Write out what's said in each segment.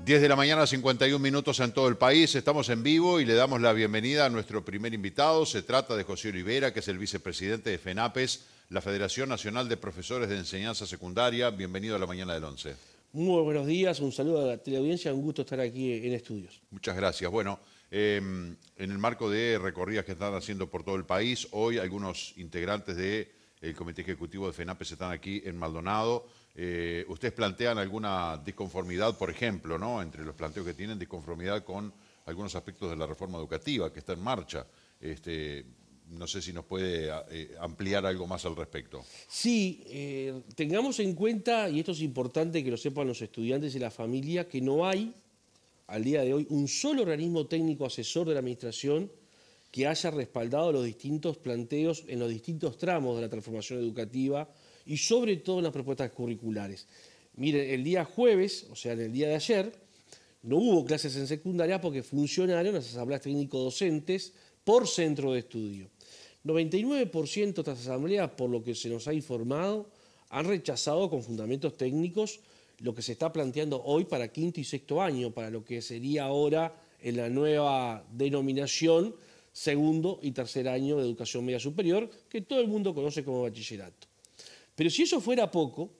10 de la mañana, 51 minutos en todo el país. Estamos en vivo y le damos la bienvenida a nuestro primer invitado. Se trata de José Olivera, que es el vicepresidente de FENAPES, la Federación Nacional de Profesores de Enseñanza Secundaria. Bienvenido a la mañana del 11. Muy buenos días, un saludo a la teleaudiencia, un gusto estar aquí en estudios. Muchas gracias. Bueno, en el marco de recorridas que están haciendo por todo el país, hoy algunos integrantes del Comité Ejecutivo de FENAPES están aquí en Maldonado. Ustedes plantean alguna disconformidad, por ejemplo, ¿no? Entre los planteos que tienen, disconformidad con algunos aspectos de la reforma educativa que está en marcha. No sé si nos puede ampliar algo más al respecto. Sí, tengamos en cuenta, y esto es importante que lo sepan los estudiantes y la familia, que no hay, al día de hoy, un solo organismo técnico asesor de la Administración que haya respaldado los distintos planteos en los distintos tramos de la transformación educativa y sobre todo en las propuestas curriculares. Miren, el día jueves, o sea, en el día de ayer, no hubo clases en secundaria porque funcionaron las asambleas técnico-docentes por centro de estudio. 99% de estas asambleas, por lo que se nos ha informado, han rechazado con fundamentos técnicos lo que se está planteando hoy para quinto y sexto año, para lo que sería ahora en la nueva denominación segundo y tercer año de educación media superior, que todo el mundo conoce como bachillerato. Pero si eso fuera poco,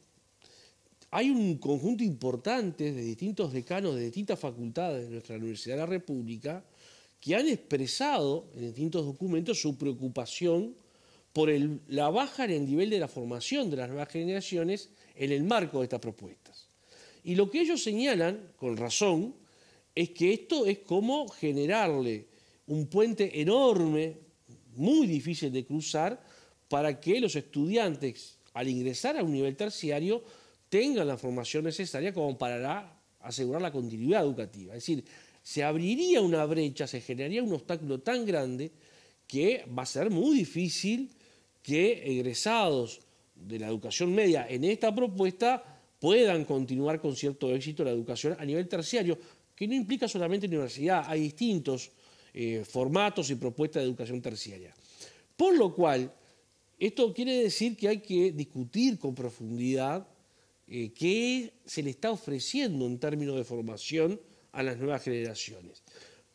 hay un conjunto importante de distintos decanos de distintas facultades de nuestra Universidad de la República que han expresado en distintos documentos su preocupación por la baja en el nivel de la formación de las nuevas generaciones en el marco de estas propuestas. Y lo que ellos señalan, con razón, es que esto es como generarle un puente enorme, muy difícil de cruzar, para que los estudiantes, al ingresar a un nivel terciario, tengan la formación necesaria como para asegurar la continuidad educativa. Es decir, se abriría una brecha, se generaría un obstáculo tan grande que va a ser muy difícil que egresados de la educación media en esta propuesta puedan continuar con cierto éxito la educación a nivel terciario, que no implica solamente universidad, hay distintos formatos y propuestas de educación terciaria. Por lo cual, esto quiere decir que hay que discutir con profundidad qué se le está ofreciendo en términos de formación a las nuevas generaciones.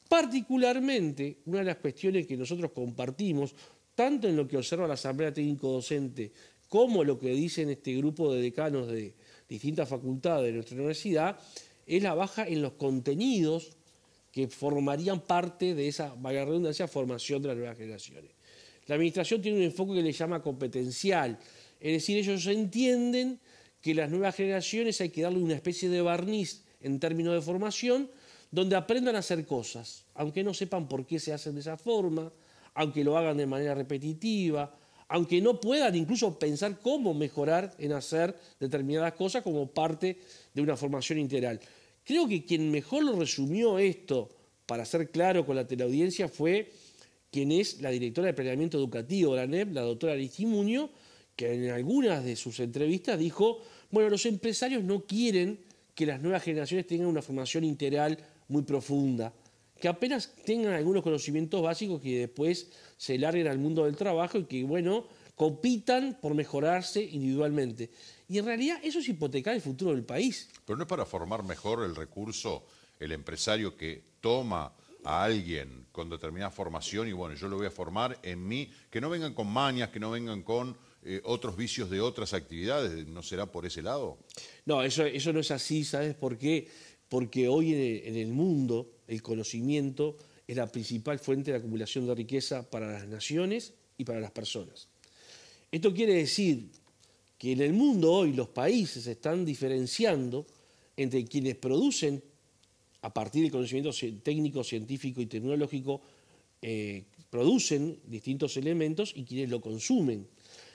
Particularmente, una de las cuestiones que nosotros compartimos, tanto en lo que observa la Asamblea Técnico-Docente como lo que dicen este grupo de decanos de distintas facultades de nuestra universidad, es la baja en los contenidos que formarían parte de esa, valga la redundancia, formación de las nuevas generaciones. La Administración tiene un enfoque que le llama competencial, es decir, ellos entienden que las nuevas generaciones hay que darle una especie de barniz en términos de formación, donde aprendan a hacer cosas, aunque no sepan por qué se hacen de esa forma, aunque lo hagan de manera repetitiva, aunque no puedan incluso pensar cómo mejorar en hacer determinadas cosas como parte de una formación integral. Creo que quien mejor lo resumió esto, para ser claro con la teleaudiencia, fue quien es la directora de Planeamiento Educativo de la ANEP, la doctora Aristimuño, que en algunas de sus entrevistas dijo, bueno, los empresarios no quieren que las nuevas generaciones tengan una formación integral muy profunda, que apenas tengan algunos conocimientos básicos que después se larguen al mundo del trabajo y que, bueno, compitan por mejorarse individualmente. Y en realidad eso es hipotecar el futuro del país. Pero no es para formar mejor el recurso, el empresario que toma a alguien con determinada formación y bueno, yo lo voy a formar en mí, que no vengan con mañas, que no vengan con otros vicios de otras actividades, ¿no será por ese lado? No, eso no es así, ¿sabes por qué? Porque hoy en el mundo el conocimiento es la principal fuente de acumulación de riqueza para las naciones y para las personas. Esto quiere decir que en el mundo hoy los países están diferenciando entre quienes producen a partir del conocimiento técnico, científico y tecnológico, producen distintos elementos y quienes lo consumen.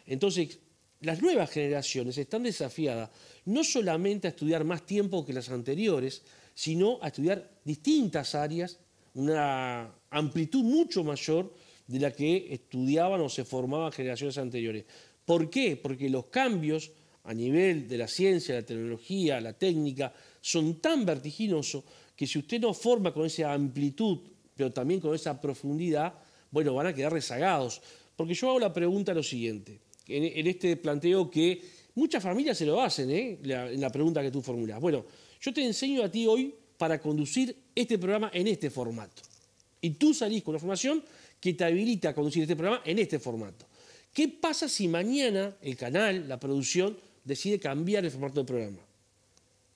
Entonces, las nuevas generaciones están desafiadas no solamente a estudiar más tiempo que las anteriores, sino a estudiar distintas áreas, una amplitud mucho mayor de la que estudiaban o se formaban generaciones anteriores. ¿Por qué? Porque los cambios a nivel de la ciencia, la tecnología, la técnica, son tan vertiginosos que si usted no forma con esa amplitud pero también con esa profundidad, bueno, van a quedar rezagados. Porque yo hago la pregunta lo siguiente, en este planteo que muchas familias se lo hacen, en la pregunta que tú formulas. Bueno, yo te enseño a ti hoy para conducir este programa en este formato. Y tú salís con una formación que te habilita a conducir este programa en este formato. ¿Qué pasa si mañana el canal, la producción, decide cambiar el formato del programa?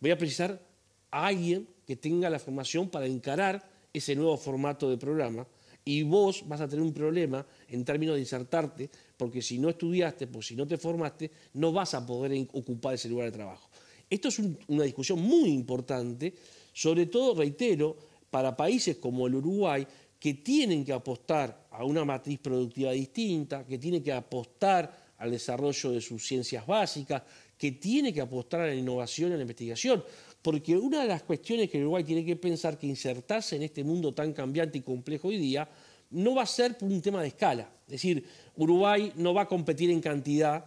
Voy a precisar a alguien que tenga la formación para encarar ese nuevo formato de programa, y vos vas a tener un problema en términos de insertarte, porque si no estudiaste, pues si no te formaste, no vas a poder ocupar ese lugar de trabajo. Esto es una discusión muy importante, sobre todo, reitero, para países como el Uruguay, que tienen que apostar a una matriz productiva distinta, que tienen que apostar al desarrollo de sus ciencias básicas, que tiene que apostar a la innovación y a la investigación. Porque una de las cuestiones que Uruguay tiene que pensar, que insertarse en este mundo tan cambiante y complejo hoy día, no va a ser por un tema de escala. Es decir, Uruguay no va a competir en cantidad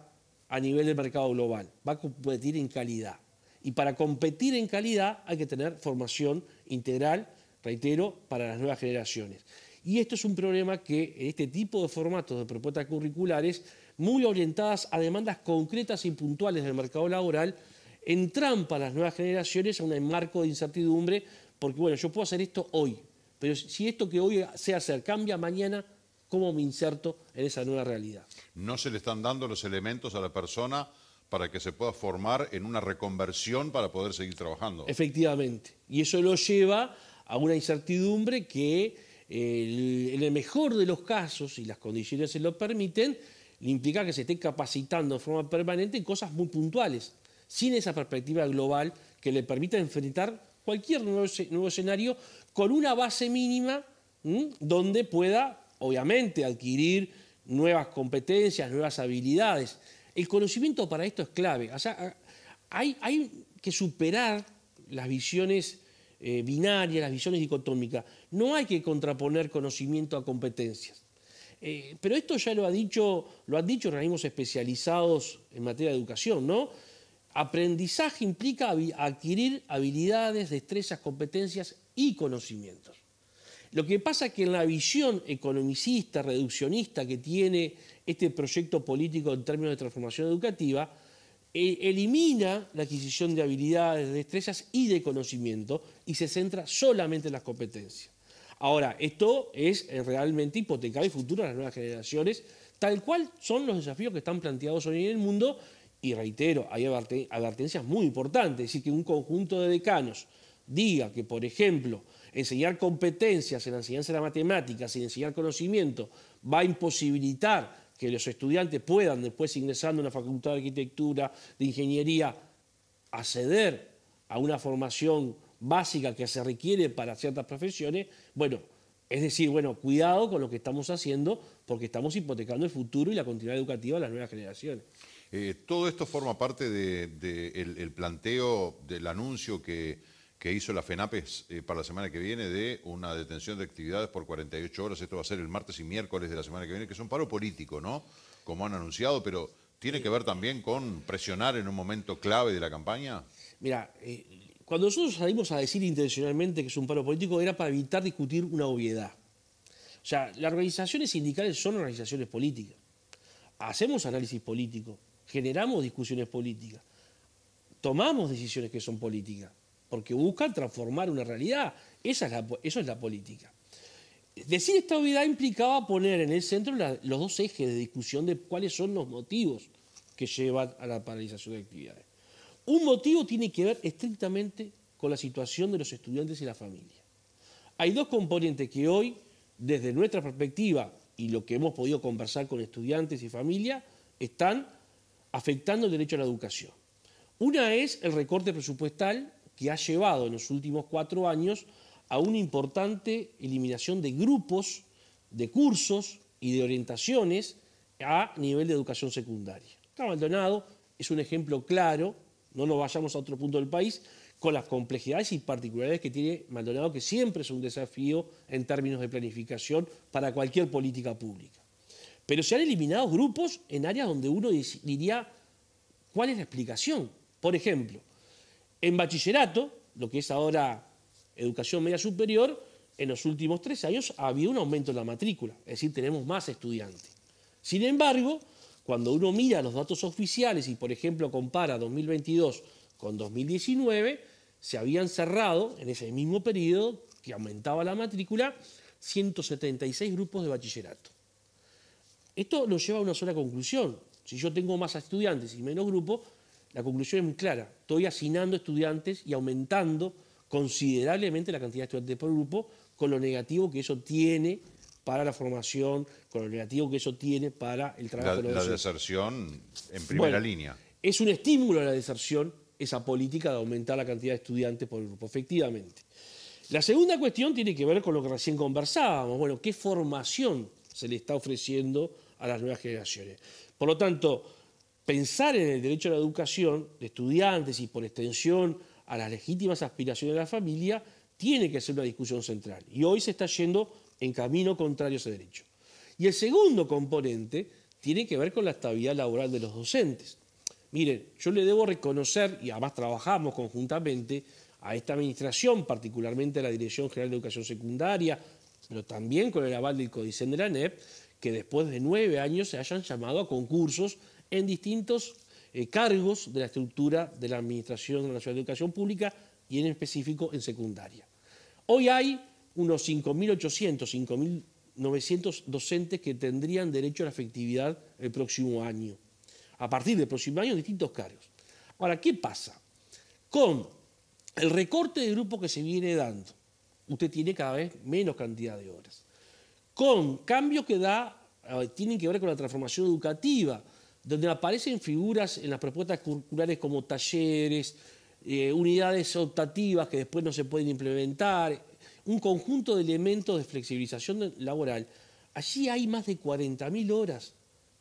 a nivel del mercado global, va a competir en calidad. Y para competir en calidad hay que tener formación integral, reitero, para las nuevas generaciones. Y esto es un problema que este tipo de formatos de propuestas curriculares, muy orientadas a demandas concretas y puntuales del mercado laboral, entrampa a las nuevas generaciones a un marco de incertidumbre, porque bueno, yo puedo hacer esto hoy, pero si esto que hoy sé hacer cambia mañana, ¿cómo me inserto en esa nueva realidad? No se le están dando los elementos a la persona para que se pueda formar en una reconversión para poder seguir trabajando. Efectivamente, y eso lo lleva a una incertidumbre que en el mejor de los casos, y las condiciones se lo permiten, le implica que se esté capacitando de forma permanente en cosas muy puntuales, sin esa perspectiva global que le permita enfrentar cualquier nuevo escenario con una base mínima donde pueda, obviamente, adquirir nuevas competencias, nuevas habilidades. El conocimiento para esto es clave. O sea, hay que superar las visiones binarias, las visiones dicotómicas. No hay que contraponer conocimiento a competencias. Pero esto ya lo han dicho organismos especializados en materia de educación, ¿no? Aprendizaje implica adquirir habilidades, destrezas, competencias y conocimientos. Lo que pasa es que en la visión economicista, reduccionista que tiene este proyecto político en términos de transformación educativa, elimina la adquisición de habilidades, de destrezas y de conocimiento y se centra solamente en las competencias. Ahora, esto es realmente hipotecar el futuro de las nuevas generaciones, tal cual son los desafíos que están planteados hoy en el mundo. Y reitero, hay advertencias muy importantes, es decir, que un conjunto de decanos diga que, por ejemplo, enseñar competencias en la enseñanza de la matemática sin enseñar conocimiento va a imposibilitar que los estudiantes puedan, después ingresando a una facultad de arquitectura, de ingeniería, acceder a una formación básica que se requiere para ciertas profesiones. Bueno, es decir, bueno, cuidado con lo que estamos haciendo porque estamos hipotecando el futuro y la continuidad educativa de las nuevas generaciones. Todo esto forma parte del planteo, del anuncio que hizo la FENAPES para la semana que viene de una detención de actividades por 48 horas. Esto va a ser el martes y miércoles de la semana que viene, que es un paro político, ¿no? Como han anunciado, pero ¿tiene que ver también con presionar en un momento clave de la campaña? Mira, cuando nosotros salimos a decir intencionalmente que es un paro político era para evitar discutir una obviedad. O sea, las organizaciones sindicales son organizaciones políticas. Hacemos análisis político, generamos discusiones políticas, tomamos decisiones que son políticas, porque buscan transformar una realidad. Eso es la política. Decir esta obviedad implicaba poner en el centro los dos ejes de discusión de cuáles son los motivos que llevan a la paralización de actividades. Un motivo tiene que ver estrictamente con la situación de los estudiantes y la familia. Hay dos componentes que hoy, desde nuestra perspectiva y lo que hemos podido conversar con estudiantes y familia, están afectando el derecho a la educación. Una es el recorte presupuestal que ha llevado en los últimos 4 años a una importante eliminación de grupos, de cursos y de orientaciones a nivel de educación secundaria. Maldonado es un ejemplo claro, no nos vayamos a otro punto del país, con las complejidades y particularidades que tiene Maldonado, que siempre es un desafío en términos de planificación para cualquier política pública. Pero se han eliminado grupos en áreas donde uno diría, ¿cuál es la explicación? Por ejemplo, en bachillerato, lo que es ahora educación media superior, en los últimos 3 años ha habido un aumento en la matrícula, es decir, tenemos más estudiantes. Sin embargo, cuando uno mira los datos oficiales y, por ejemplo, compara 2022 con 2019, se habían cerrado en ese mismo periodo que aumentaba la matrícula 176 grupos de bachillerato. Esto nos lleva a una sola conclusión. Si yo tengo más estudiantes y menos grupos, la conclusión es muy clara. Estoy hacinando estudiantes y aumentando considerablemente la cantidad de estudiantes por grupo, con lo negativo que eso tiene para la formación, con lo negativo que eso tiene para el trabajo de los docentes. La deserción en primera línea. Es un estímulo a la deserción esa política de aumentar la cantidad de estudiantes por grupo, efectivamente. La segunda cuestión tiene que ver con lo que recién conversábamos. Bueno, ¿qué formación se le está ofreciendo a las nuevas generaciones? Por lo tanto, pensar en el derecho a la educación de estudiantes y por extensión a las legítimas aspiraciones de la familia tiene que ser una discusión central. Y hoy se está yendo en camino contrario a ese derecho. Y el segundo componente tiene que ver con la estabilidad laboral de los docentes. Miren, yo le debo reconocer, y además trabajamos conjuntamente, a esta administración, particularmente a la Dirección General de Educación Secundaria, pero también con el aval del CODICEN de la ANEP, que después de 9 años se hayan llamado a concursos en distintos cargos de la estructura de la Administración Nacional de Educación Pública y en específico en secundaria. Hoy hay unos 5.800, 5.900 docentes que tendrían derecho a la efectividad el próximo año. A partir del próximo año, distintos cargos. Ahora, ¿qué pasa? Con el recorte de grupo que se viene dando, usted tiene cada vez menos cantidad de horas. Con cambios que tienen que ver con la transformación educativa, donde aparecen figuras en las propuestas curriculares como talleres, unidades optativas que después no se pueden implementar, un conjunto de elementos de flexibilización laboral. Allí hay más de 40.000 horas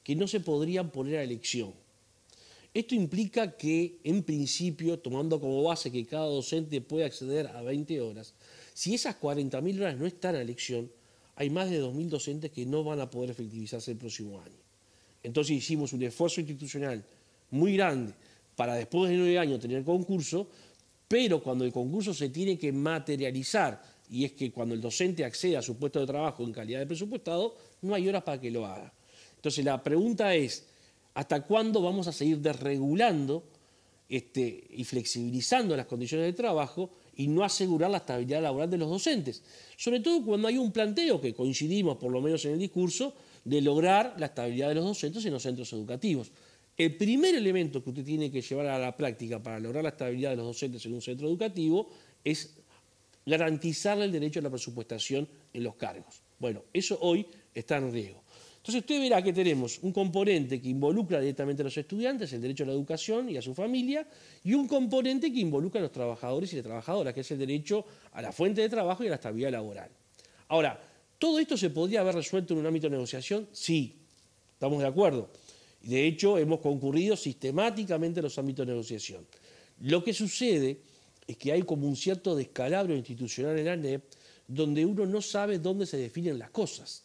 que no se podrían poner a elección. Esto implica que, en principio, tomando como base que cada docente puede acceder a 20 horas, si esas 40.000 horas no están a elección, hay más de 2.000 docentes que no van a poder efectivizarse el próximo año. Entonces hicimos un esfuerzo institucional muy grande para después de 9 años tener concurso, pero cuando el concurso se tiene que materializar, y es que cuando el docente accede a su puesto de trabajo en calidad de presupuestado, no hay horas para que lo haga. Entonces la pregunta es, ¿hasta cuándo vamos a seguir desregulando y flexibilizando las condiciones de trabajo y no asegurar la estabilidad laboral de los docentes? Sobre todo cuando hay un planteo, que coincidimos por lo menos en el discurso, de lograr la estabilidad de los docentes en los centros educativos. El primer elemento que usted tiene que llevar a la práctica para lograr la estabilidad de los docentes en un centro educativo es garantizarle el derecho a la presupuestación en los cargos. Bueno, eso hoy está en riesgo. Entonces usted verá que tenemos un componente que involucra directamente a los estudiantes, el derecho a la educación y a su familia, y un componente que involucra a los trabajadores y las trabajadoras, que es el derecho a la fuente de trabajo y a la estabilidad laboral. Ahora, ¿todo esto se podría haber resuelto en un ámbito de negociación? Sí, estamos de acuerdo. De hecho, hemos concurrido sistemáticamente en los ámbitos de negociación. Lo que sucede es que hay como un cierto descalabro institucional en la ANEP, donde uno no sabe dónde se definen las cosas.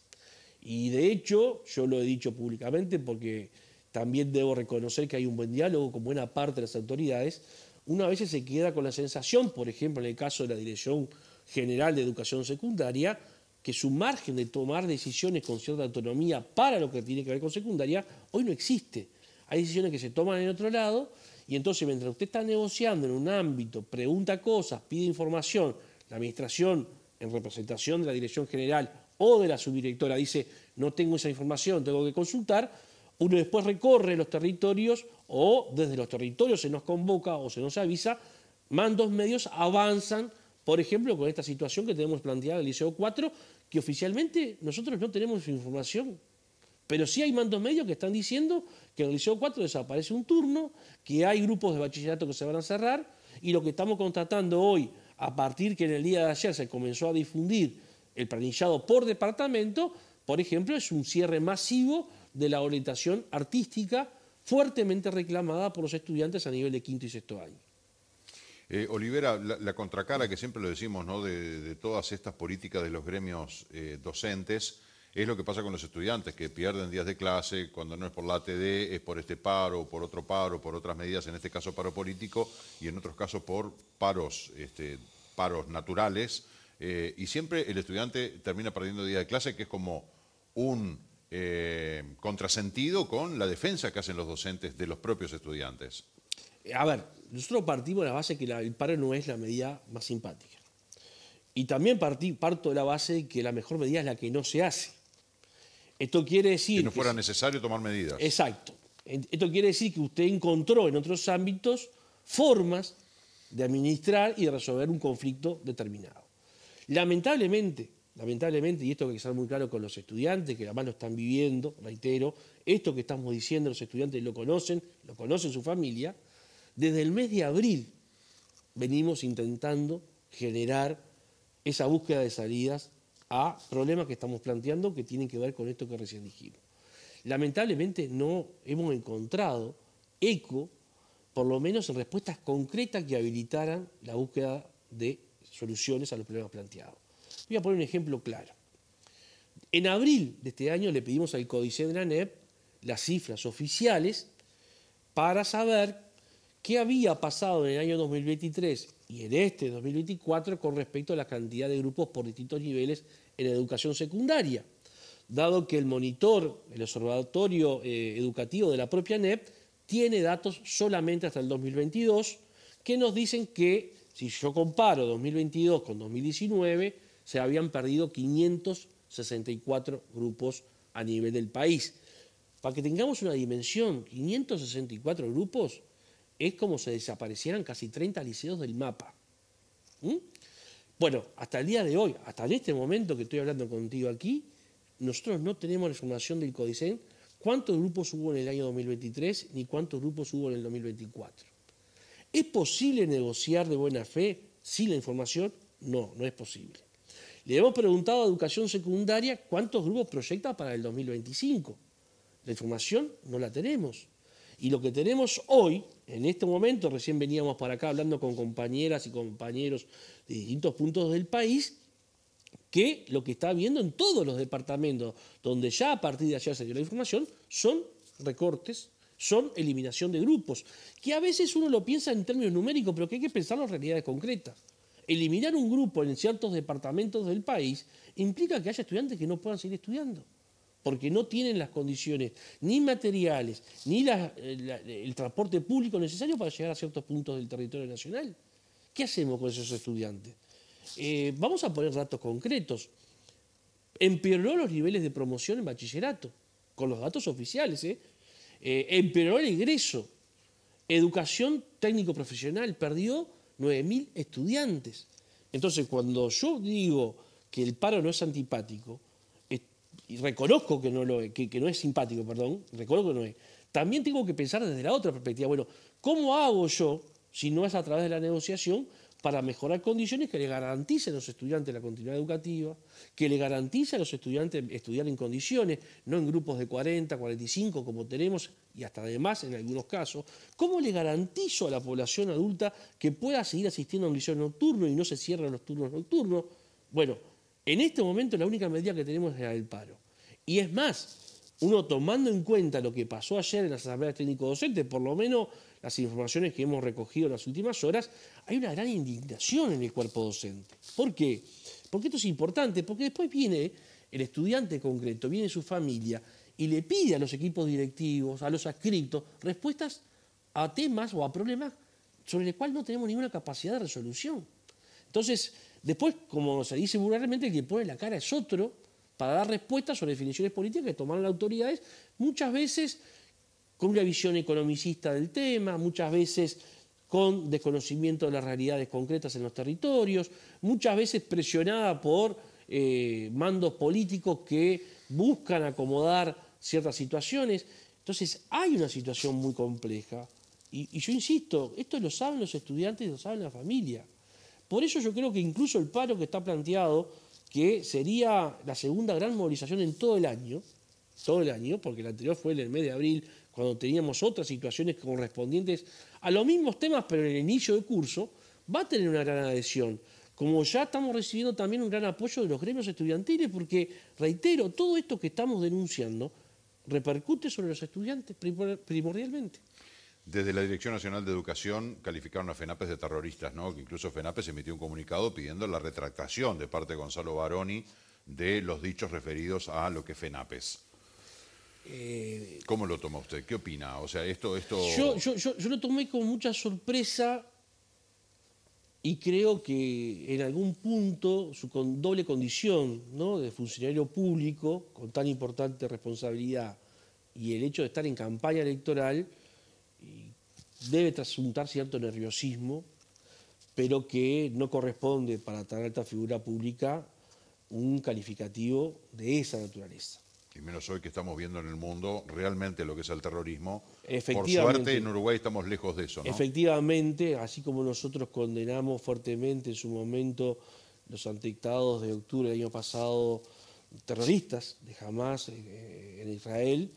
Y de hecho, yo lo he dicho públicamente porque también debo reconocer que hay un buen diálogo con buena parte de las autoridades, una vez se queda con la sensación, por ejemplo, en el caso de la Dirección General de Educación Secundaria, que su margen de tomar decisiones con cierta autonomía para lo que tiene que ver con secundaria, hoy no existe. Hay decisiones que se toman en otro lado y entonces mientras usted está negociando en un ámbito, pregunta cosas, pide información, la administración en representación de la Dirección General o de la subdirectora dice no tengo esa información, tengo que consultar, uno después recorre los territorios o desde los territorios se nos convoca o se nos avisa, mandos medios avanzan, por ejemplo, con esta situación que tenemos planteada en el Liceo 4, que oficialmente nosotros no tenemos información, pero sí hay mandos medios que están diciendo que en el Liceo 4 desaparece un turno, que hay grupos de bachillerato que se van a cerrar, y lo que estamos constatando hoy, a partir que en el día de ayer se comenzó a difundir el planillado por departamento, por ejemplo, es un cierre masivo de la orientación artística fuertemente reclamada por los estudiantes a nivel de quinto y sexto año. Olivera, la contracara que siempre lo decimos, ¿no?, de todas estas políticas de los gremios docentes, es lo que pasa con los estudiantes, que pierden días de clase, cuando no es por la ATD, es por este paro, por otro paro, por otras medidas, en este caso paro político, y en otros casos por paros naturales, y siempre el estudiante termina perdiendo día de clase, que es como un contrasentido con la defensa que hacen los docentes de los propios estudiantes. A ver, nosotros partimos de la base que el paro no es la medida más simpática. Y también parto de la base de que la mejor medida es la que no se hace. Esto quiere decir... Que no fuera necesario tomar medidas. Exacto. Esto quiere decir que usted encontró en otros ámbitos formas de administrar y de resolver un conflicto determinado. Lamentablemente, y esto hay que ser muy claro con los estudiantes, que además lo están viviendo, reitero, esto que estamos diciendo los estudiantes lo conocen su familia, desde el mes de abril venimos intentando generar esa búsqueda de salidas a problemas que estamos planteando que tienen que ver con esto que recién dijimos. Lamentablemente no hemos encontrado eco, por lo menos en respuestas concretas que habilitaran la búsqueda de soluciones a los problemas planteados. Voy a poner un ejemplo claro. En abril de este año le pedimos al Códice de la ANEP las cifras oficiales para saber qué había pasado en el año 2023 y en este 2024 con respecto a la cantidad de grupos por distintos niveles en educación secundaria, dado que el monitor, el observatorio educativo de la propia ANEP, tiene datos solamente hasta el 2022, que nos dicen que, si yo comparo 2022 con 2019, se habían perdido 564 grupos a nivel del país. Para que tengamos una dimensión, 564 grupos es como si desaparecieran casi 30 liceos del mapa. Bueno, hasta el día de hoy, hasta en este momento que estoy hablando contigo aquí, nosotros no tenemos la información del CODICEN cuántos grupos hubo en el año 2023 ni cuántos grupos hubo en el 2024. ¿Es posible negociar de buena fe sin la información? No, no es posible. Le hemos preguntado a Educación Secundaria cuántos grupos proyecta para el 2025. La información no la tenemos. Y lo que tenemos hoy, en este momento, recién veníamos para acá hablando con compañeras y compañeros de distintos puntos del país, que lo que está viendo en todos los departamentos, donde ya a partir de ayer se dio la información, son recortes, son eliminación de grupos, que a veces uno lo piensa en términos numéricos, pero que hay que pensarlo en realidades concretas. Eliminar un grupo en ciertos departamentos del país implica que haya estudiantes que no puedan seguir estudiando, porque no tienen las condiciones ni materiales, ni el transporte público necesario para llegar a ciertos puntos del territorio nacional. ¿Qué hacemos con esos estudiantes? Vamos a poner datos concretos. Empeoró los niveles de promoción en bachillerato, con los datos oficiales. Empeoró el ingreso. Educación técnico-profesional perdió 9.000 estudiantes. Entonces, cuando yo digo que el paro no es antipático, y reconozco que no es simpático, perdón, reconozco que no es, también tengo que pensar desde la otra perspectiva. Bueno, ¿cómo hago yo, si no es a través de la negociación, para mejorar condiciones que le garanticen a los estudiantes la continuidad educativa, que le garanticen a los estudiantes estudiar en condiciones, no en grupos de 40, 45 como tenemos y hasta además en algunos casos? ¿Cómo le garantizo a la población adulta que pueda seguir asistiendo a un liceo nocturno y no se cierren los turnos nocturnos? Bueno, en este momento la única medida que tenemos es la del paro. Y es más, uno tomando en cuenta lo que pasó ayer en las asambleas técnico-docentes, por lo menos las informaciones que hemos recogido en las últimas horas, hay una gran indignación en el cuerpo docente. ¿Por qué? Porque esto es importante, porque después viene el estudiante concreto, viene su familia y le pide a los equipos directivos, a los adscriptos, respuestas a temas o a problemas sobre los cuales no tenemos ninguna capacidad de resolución. Entonces, después, como se dice vulgarmente, el que pone la cara es otro para dar respuestas sobre definiciones políticas que tomaron las autoridades, muchas veces con una visión economicista del tema, muchas veces con desconocimiento de las realidades concretas en los territorios, muchas veces presionada por mandos políticos que buscan acomodar ciertas situaciones. Entonces hay una situación muy compleja y yo insisto, esto lo saben los estudiantes y lo saben la familia. Por eso yo creo que incluso el paro que está planteado, que sería la segunda gran movilización en todo el año, porque la anterior fue en el mes de abril, cuando teníamos otras situaciones correspondientes a los mismos temas, pero en el inicio de curso, va a tener una gran adhesión. Como ya estamos recibiendo también un gran apoyo de los gremios estudiantiles, porque, reitero, todo esto que estamos denunciando repercute sobre los estudiantes primordialmente. Desde la Dirección Nacional de Educación calificaron a FENAPES de terroristas, ¿no? Que incluso FENAPES emitió un comunicado pidiendo la retractación de parte de Gonzalo Baroni de los dichos referidos a lo que es FENAPES. ¿Cómo lo toma usted? ¿Qué opina? O sea, esto... Yo lo tomé con mucha sorpresa y creo que en algún punto su doble condición, ¿no?, de funcionario público con tan importante responsabilidad y el hecho de estar en campaña electoral debe trasuntar cierto nerviosismo, pero que no corresponde para tan alta figura pública un calificativo de esa naturaleza. Y menos hoy que estamos viendo en el mundo realmente lo que es el terrorismo. Por Efectivamente. suerte en Uruguay estamos lejos de eso, ¿no? Efectivamente, así como nosotros condenamos fuertemente en su momento los atentados de octubre del año pasado terroristas de Hamás en Israel,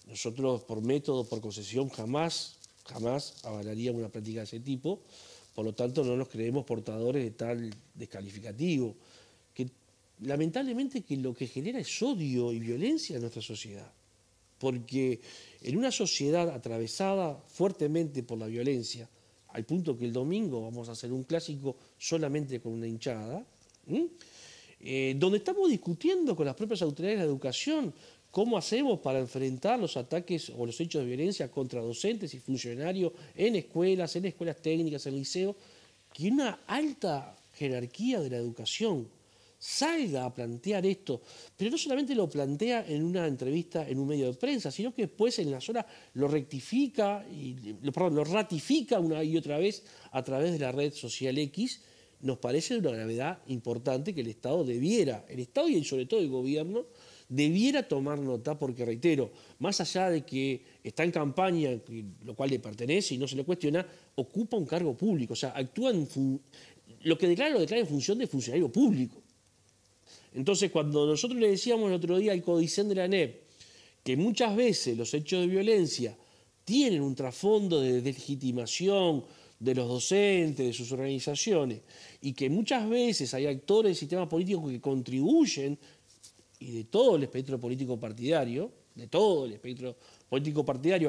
nosotros por método, por concesión, jamás avalaríamos una práctica de ese tipo. Por lo tanto, no nos creemos portadores de tal descalificativo, que lamentablemente que lo que genera es odio y violencia en nuestra sociedad. Porque en una sociedad atravesada fuertemente por la violencia, al punto que el domingo vamos a hacer un clásico solamente con una hinchada, donde estamos discutiendo con las propias autoridades de la educación cómo hacemos para enfrentar los ataques o los hechos de violencia contra docentes y funcionarios en escuelas técnicas, en liceos, que una alta jerarquía de la educación salga a plantear esto, pero no solamente lo plantea en una entrevista en un medio de prensa, sino que después en las horas lo rectifica, lo ratifica una y otra vez a través de la red social X. Nos parece de una gravedad importante que el Estado y sobre todo el gobierno, debiera tomar nota, porque reitero, más allá de que está en campaña, lo cual le pertenece y no se le cuestiona, ocupa un cargo público, o sea, actúa lo que declara en función de funcionario público. Entonces, cuando nosotros le decíamos el otro día al CODICEN de la ANEP que muchas veces los hechos de violencia tienen un trasfondo de deslegitimación de los docentes, de sus organizaciones, y que muchas veces hay actores del sistema político que contribuyen, y de todo el espectro político partidario,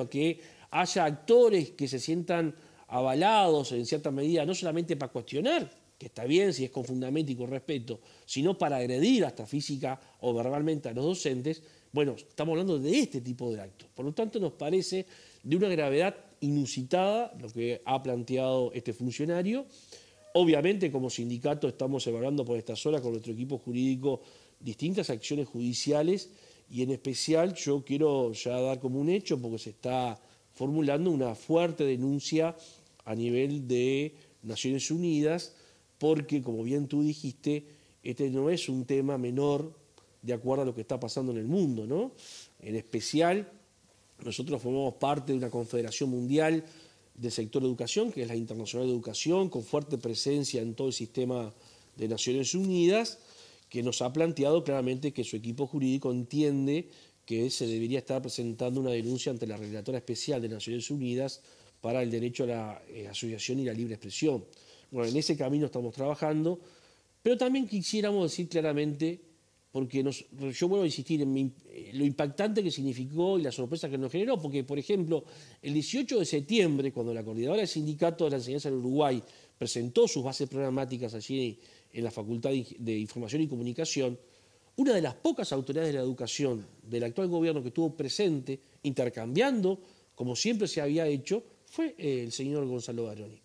a que haya actores que se sientan avalados en cierta medida, no solamente para cuestionar, que está bien si es con fundamento y con respeto, sino para agredir hasta física o verbalmente a los docentes. Bueno, estamos hablando de este tipo de actos. Por lo tanto, nos parece de una gravedad inusitada lo que ha planteado este funcionario. Obviamente, como sindicato, estamos evaluando por estas horas con nuestro equipo jurídico distintas acciones judiciales y en especial yo quiero ya dar como un hecho, porque se está formulando una fuerte denuncia a nivel de Naciones Unidas, porque, como bien tú dijiste, este no es un tema menor de acuerdo a lo que está pasando en el mundo, ¿no? En especial, nosotros formamos parte de una confederación mundial del sector de educación, que es la Internacional de Educación, con fuerte presencia en todo el sistema de Naciones Unidas, que nos ha planteado claramente que su equipo jurídico entiende que se debería estar presentando una denuncia ante la Relatora Especial de Naciones Unidas para el derecho a la asociación y la libre expresión. Bueno, en ese camino estamos trabajando, pero también quisiéramos decir claramente, porque yo vuelvo a insistir en lo impactante que significó y la sorpresa que nos generó, porque, por ejemplo, el 18 de septiembre, cuando la coordinadora del Sindicato de la Enseñanza en Uruguay presentó sus bases programáticas allí en la Facultad de Información y Comunicación, una de las pocas autoridades de la educación del actual gobierno que estuvo presente, intercambiando, como siempre se había hecho, fue el señor Gonzalo Baroni.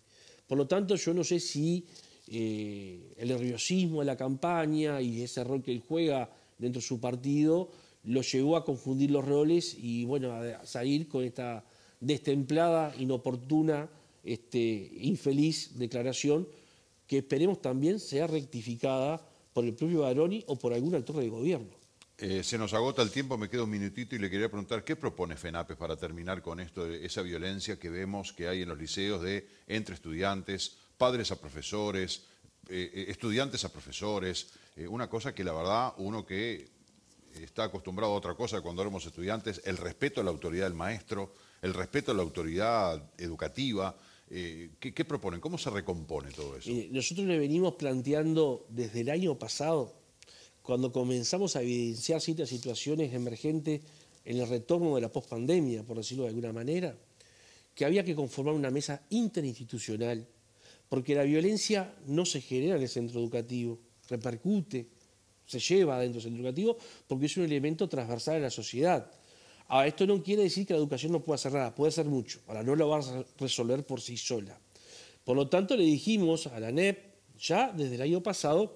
Por lo tanto, yo no sé si el nerviosismo de la campaña y ese rol que él juega dentro de su partido lo llevó a confundir los roles y, bueno, a salir con esta destemplada, inoportuna, infeliz declaración, que esperemos también sea rectificada por el propio Baroni o por algún actor del gobierno. Se nos agota el tiempo, me queda un minutito y le quería preguntar, ¿qué propone FENAPES para terminar con esto, esa violencia que vemos que hay en los liceos entre estudiantes, padres a profesores, estudiantes a profesores? Una cosa que la verdad, uno que está acostumbrado a otra cosa cuando éramos estudiantes, el respeto a la autoridad del maestro, el respeto a la autoridad educativa. ¿Qué proponen? ¿Cómo se recompone todo eso? Nosotros le venimos planteando desde el año pasado, cuando comenzamos a evidenciar ciertas situaciones emergentes en el retorno de la pospandemia, por decirlo de alguna manera, que había que conformar una mesa interinstitucional, porque la violencia no se genera en el centro educativo, repercute, se lleva dentro del centro educativo, porque es un elemento transversal en la sociedad. Ahora, esto no quiere decir que la educación no pueda hacer nada, puede hacer mucho, ahora no lo va a resolver por sí sola. Por lo tanto, le dijimos a la ANEP, ya desde el año pasado,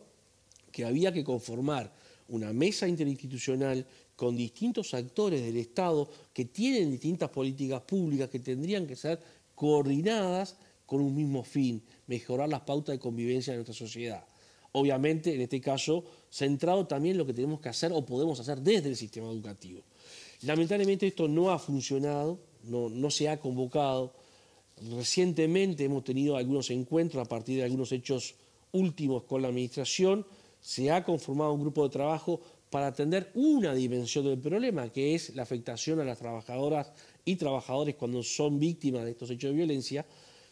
que había que conformar una mesa interinstitucional con distintos actores del Estado que tienen distintas políticas públicas que tendrían que ser coordinadas con un mismo fin, mejorar las pautas de convivencia de nuestra sociedad. Obviamente, en este caso, centrado también en lo que tenemos que hacer o podemos hacer desde el sistema educativo. Lamentablemente esto no ha funcionado, no se ha convocado. Recientemente hemos tenido algunos encuentros a partir de algunos hechos últimos con la administración. Se ha conformado un grupo de trabajo para atender una dimensión del problema, que es la afectación a las trabajadoras y trabajadores cuando son víctimas de estos hechos de violencia.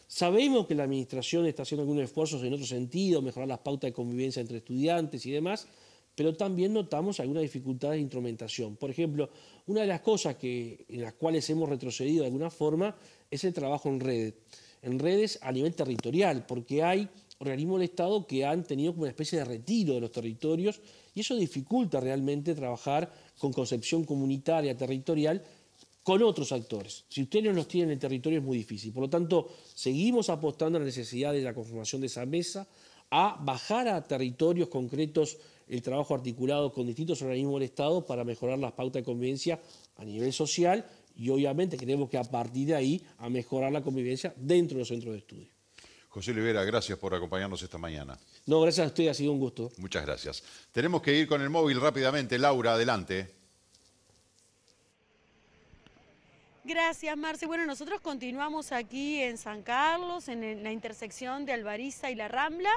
Sabemos que la administración está haciendo algunos esfuerzos en otro sentido, mejorar las pautas de convivencia entre estudiantes y demás, pero también notamos algunas dificultades de instrumentación. Por ejemplo, una de las cosas en las cuales hemos retrocedido de alguna forma es el trabajo en redes a nivel territorial, porque hay organismos del Estado que han tenido como una especie de retiro de los territorios y eso dificulta realmente trabajar con concepción comunitaria, territorial, con otros actores. Si ustedes no los tienen en el territorio es muy difícil. Por lo tanto, seguimos apostando a la necesidad de la conformación de esa mesa, a bajar a territorios concretos el trabajo articulado con distintos organismos del Estado para mejorar las pautas de convivencia a nivel social y obviamente queremos que a partir de ahí a mejorar la convivencia dentro de los centros de estudio. José Olivera, gracias por acompañarnos esta mañana. No, gracias a usted, ha sido un gusto. Muchas gracias. Tenemos que ir con el móvil rápidamente. Laura, adelante. Gracias, Marce. Bueno, nosotros continuamos aquí en San Carlos, en la intersección de Alvariza y La Rambla,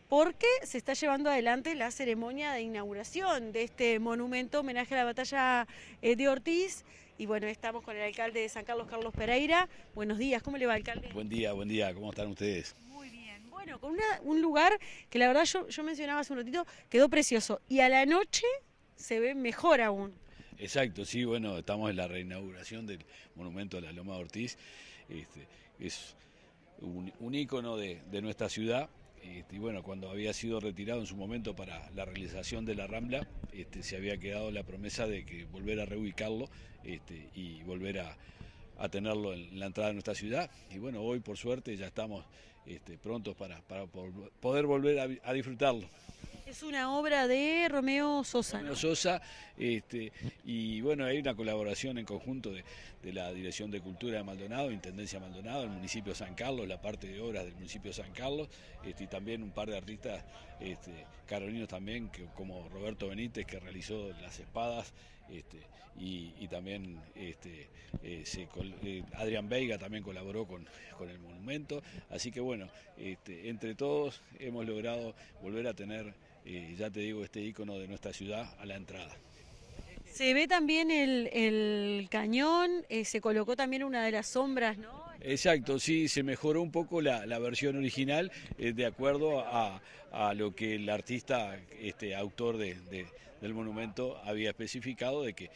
porque se está llevando adelante la ceremonia de inauguración de este monumento homenaje a la batalla de Ortiz. Y bueno, estamos con el alcalde de San Carlos, Carlos Pereira. Buenos días, ¿cómo le va, alcalde? Buen día, ¿cómo están ustedes? Muy bien. Bueno, con un lugar que la verdad yo mencionaba hace un ratito, quedó precioso. Y a la noche se ve mejor aún. Exacto, sí, bueno, estamos en la reinauguración del monumento a la Loma de Ortiz. Es un ícono de nuestra ciudad. Y bueno, cuando había sido retirado en su momento para la realización de la Rambla, se había quedado la promesa de que volver a reubicarlo y volver a tenerlo en la entrada de nuestra ciudad. Y bueno, hoy por suerte ya estamos prontos para poder volver a disfrutarlo. Es una obra de Romeo Sosa, ¿no? Romeo Sosa, y bueno, hay una colaboración en conjunto de la Dirección de Cultura de Maldonado, Intendencia Maldonado, el municipio de San Carlos, la parte de obras del municipio de San Carlos, y también un par de artistas carolinos también, como Roberto Benítez, que realizó las espadas, y también Adrián Veiga también colaboró con el monumento, así que bueno, entre todos hemos logrado volver a tener, ya te digo, este ícono de nuestra ciudad a la entrada. Se ve también el cañón, se colocó también una de las sombras, ¿no? Exacto, sí, se mejoró un poco la versión original de acuerdo a lo que el artista, autor del monumento, había especificado de que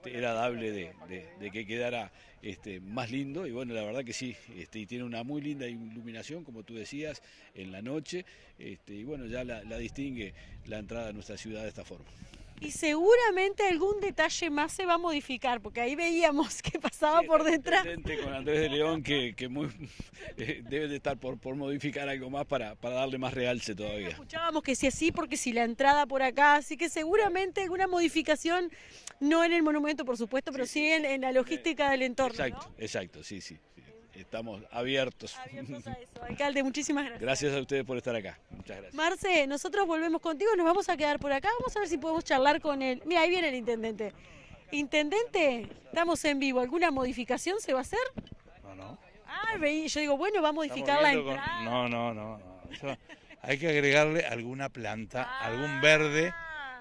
era dable de que quedara más lindo, y bueno, la verdad que sí, y tiene una muy linda iluminación, como tú decías, en la noche, y bueno, ya la distingue la entrada a nuestra ciudad de esta forma. Y seguramente algún detalle más se va a modificar, porque ahí veíamos que pasaba por detrás. Con Andrés de León, que debe de estar por modificar algo más para darle más realce todavía. Escuchábamos que si así, porque si la entrada por acá, así que seguramente alguna modificación, no en el monumento por supuesto, pero sí en la logística del entorno. Exacto, ¿no? Exacto, sí. Estamos abiertos. Abiertos a eso. Alcalde, muchísimas gracias. Gracias a ustedes por estar acá. Muchas gracias. Marce, nosotros volvemos contigo, nos vamos a quedar por acá. Vamos a ver si podemos charlar con él. Mira, ahí viene el intendente. Intendente, estamos en vivo. ¿Alguna modificación se va a hacer? No. Ah, yo digo, bueno, va a modificar la entrada. No. Hay que agregarle alguna planta, algún verde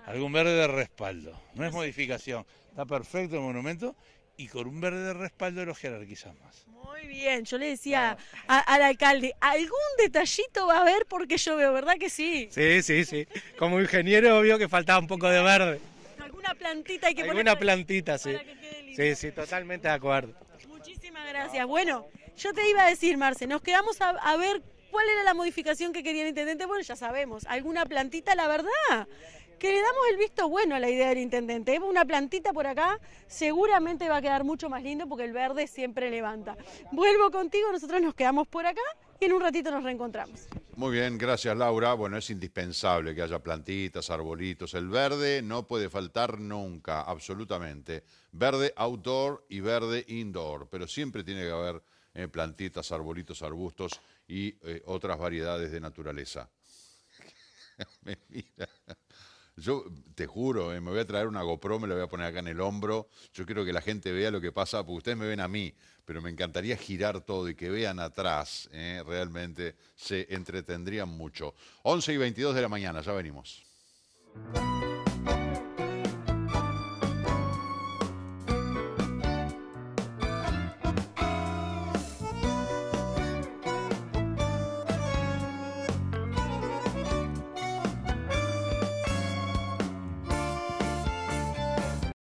de respaldo. No es modificación. Está perfecto el monumento y con un verde de respaldo lo jerarquizas más. Muy bien, yo le decía al alcalde, algún detallito va a haber porque yo veo, ¿verdad que sí? Sí. Como ingeniero obvio que faltaba un poco de verde. Alguna plantita hay que poner. Alguna plantita, sí. Para que quede lindo. Sí, totalmente de acuerdo. Muchísimas gracias. Bueno, Yo te iba a decir, Marce, nos quedamos a ver cuál era la modificación que quería el intendente. Bueno, ya sabemos, alguna plantita, la verdad, que le damos el visto bueno a la idea del intendente. Una plantita por acá seguramente va a quedar mucho más lindo porque el verde siempre levanta. Vuelvo contigo, nosotros nos quedamos por acá y en un ratito nos reencontramos. Muy bien, gracias Laura. Bueno, es indispensable que haya plantitas, arbolitos. El verde no puede faltar nunca, absolutamente. Verde outdoor y verde indoor, pero siempre tiene que haber plantitas, arbolitos, arbustos y otras variedades de naturaleza. Me mira. Yo te juro, me voy a traer una GoPro, me la voy a poner acá en el hombro. Yo quiero que la gente vea lo que pasa, porque ustedes me ven a mí, pero me encantaría girar todo y que vean atrás. Realmente se entretendrían mucho. 11:22 de la mañana, ya venimos.